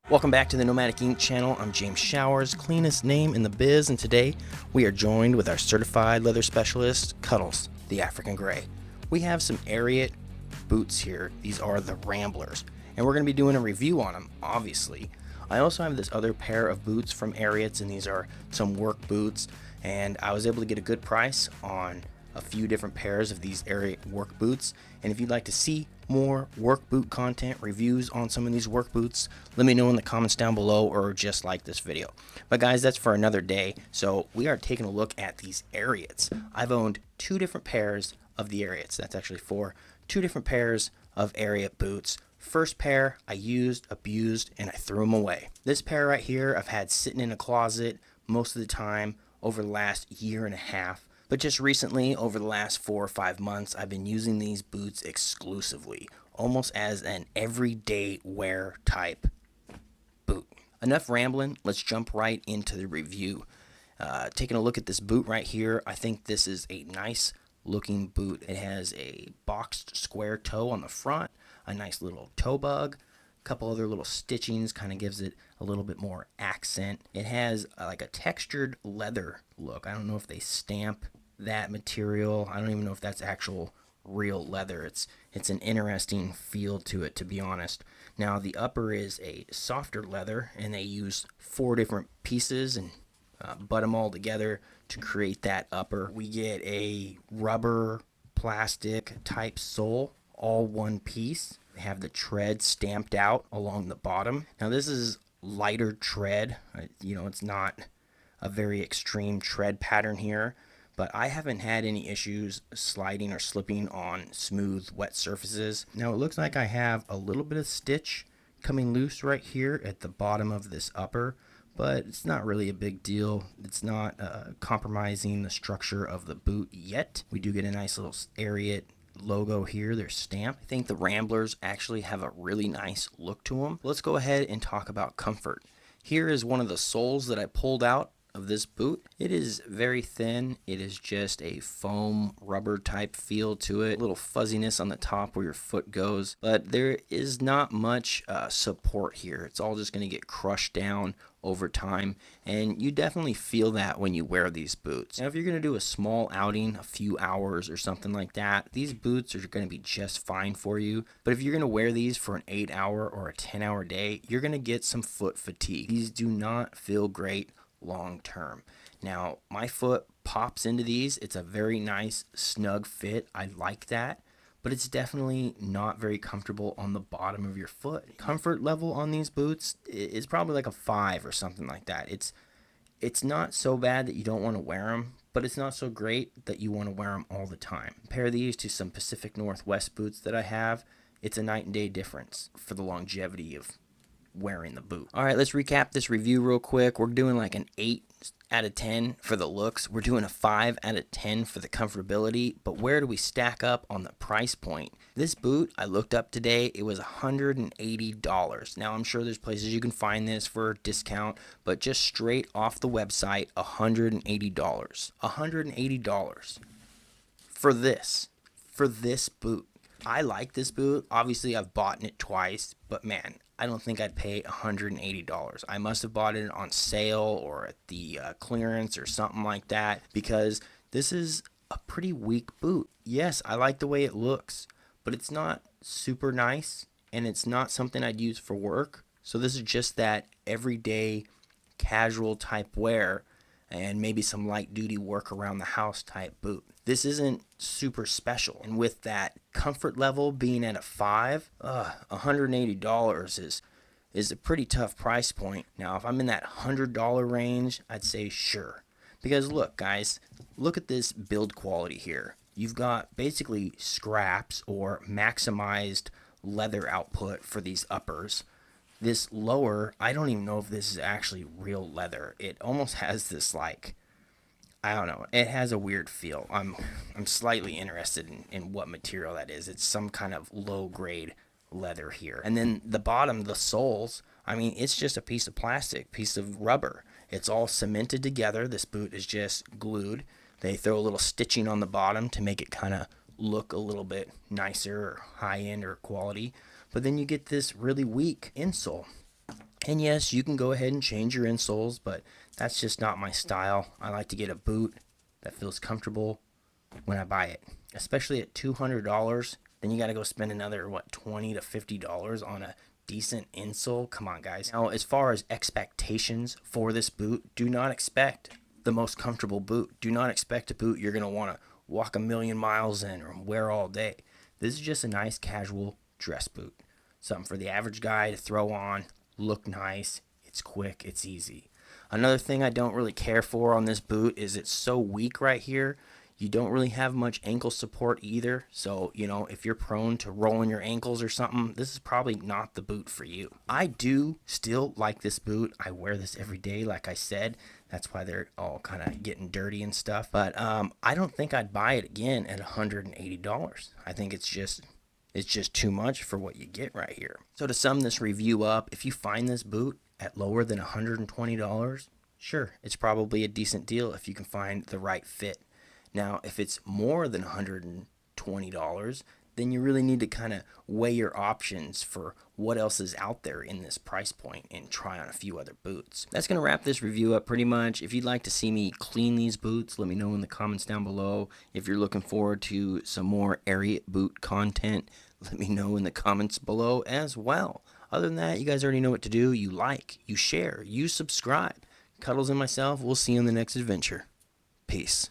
Welcome back to the Nomadic Inc. channel. I'm James Showers, cleanest name in the biz, and today we are joined with our certified leather specialist, Cuddles, the African Grey. We have some Ariat boots here. These are the Ramblers, and we're going to be doing a review on them, obviously. I also have this other pair of boots from Ariats, and these are some work boots, and I was able to get a good price on a few different pairs of these Ariat work boots. And if you'd like to see more work boot content, reviews on some of these work boots, let me know in the comments down below, or just like this video. But guys, that's for another day. So we are taking a look at these Ariats. I've owned two different pairs of the Ariats. That's actually two different pairs of Ariat boots. First pair I used, abused, and I threw them away. This pair right here I've had sitting in a closet most of the time over the last year and a half. But just recently, over the last 4 or 5 months, I've been using these boots exclusively, almost as an everyday wear type boot. Enough rambling, let's jump right into the review. Taking a look at this boot right here, I think this is a nice looking boot. It has a boxed square toe on the front, a nice little toe bug, couple other little stitchings, kind of gives it a little bit more accent. It has like a textured leather look. I don't know if they stamp that material. I don't even know if that's actual real leather. It's an interesting feel to it, to be honest. Now the upper is a softer leather, and they use 4 different pieces and butt them all together to create that upper. We get a rubber plastic type sole, all one piece. They have the tread stamped out along the bottom. Now this is lighter tread. It's not a very extreme tread pattern here, but I haven't had any issues sliding or slipping on smooth, wet surfaces. Now it looks like I have a little bit of stitch coming loose right here at the bottom of this upper, but it's not really a big deal. It's not compromising the structure of the boot yet. We do get a nice little Ariat logo here, their stamp. I think the Ramblers actually have a really nice look to them. Let's go ahead and talk about comfort. Here is one of the soles that I pulled out of this boot. It is very thin. It is just a foam rubber type feel to it. A little fuzziness on the top where your foot goes, but there is not much support here. It's all just going to get crushed down over time, and you definitely feel that when you wear these boots. Now if you're going to do a small outing, a few hours or something like that, these boots are going to be just fine for you. But if you're going to wear these for an 8-hour or a 10-hour day, you're going to get some foot fatigue. These do not feel great long term. Now my foot pops into these. It's a very nice snug fit. I like that, but it's definitely not very comfortable on the bottom of your foot. Comfort level on these boots is probably like a 5 or something like that. It's not so bad that you don't want to wear them, but it's not so great that you want to wear them all the time. Compare these to some Pacific Northwest boots that I have. It's a night and day difference for the longevity of wearing the boot. All right, let's recap this review real quick. We're doing like an 8 out of 10 for the looks. We're doing a 5 out of 10 for the comfortability, but where do we stack up on the price point? This boot I looked up today, it was $180. Now I'm sure there's places you can find this for a discount, but just straight off the website, $180. $180 for this boot. I like this boot. Obviously I've bought it twice, but man, I don't think I'd pay $180. I must have bought it on sale or at the clearance or something like that, because this is a pretty weak boot. Yes, I like the way it looks, but it's not super nice, and it's not something I'd use for work. So this is just that everyday casual type wear and maybe some light duty work around the house type boot. This isn't super special, and with that comfort level being at a 5, $180 is a pretty tough price point. Now if I'm in that $100 range, I'd say sure, because look guys, look at this build quality here. You've got basically scraps or maximized leather output for these uppers. This lower, I don't even know if this is actually real leather. It almost has this, like, I don't know, it has a weird feel. I'm slightly interested in what material that is. It's some kind of low grade leather here. And then the bottom, the soles, I mean, it's just a piece of plastic, piece of rubber. It's all cemented together. This boot is just glued. They throw a little stitching on the bottom to make it kind of look a little bit nicer or high end or quality. But then you get this really weak insole. And yes, you can go ahead and change your insoles, but that's just not my style. I like to get a boot that feels comfortable when I buy it, especially at $200. Then you got to go spend another $20 to $50 on a decent insole. Come on, guys. Now, as far as expectations for this boot, do not expect the most comfortable boot. Do not expect a boot you're going to want to walk a million miles in or wear all day. This is just a nice casual dress boot. Something for the average guy to throw on, look nice, it's quick, it's easy. Another thing I don't really care for on this boot is it's so weak right here. You don't really have much ankle support either. So, if you're prone to rolling your ankles or something, this is probably not the boot for you. I do still like this boot. I wear this every day, like I said. That's why they're all kind of getting dirty and stuff. But I don't think I'd buy it again at $180. I think it's just too much for what you get right here. So to sum this review up, if you find this boot at lower than $120, sure, it's probably a decent deal if you can find the right fit. Now, if it's more than $120, then you really need to kind of weigh your options for what else is out there in this price point and try on a few other boots. That's going to wrap this review up pretty much. If you'd like to see me clean these boots, let me know in the comments down below. If you're looking forward to some more Ariat boot content, let me know in the comments below as well. Other than that, you guys already know what to do. You like, you share, you subscribe. Cuddles and myself, we'll see you in the next adventure. Peace.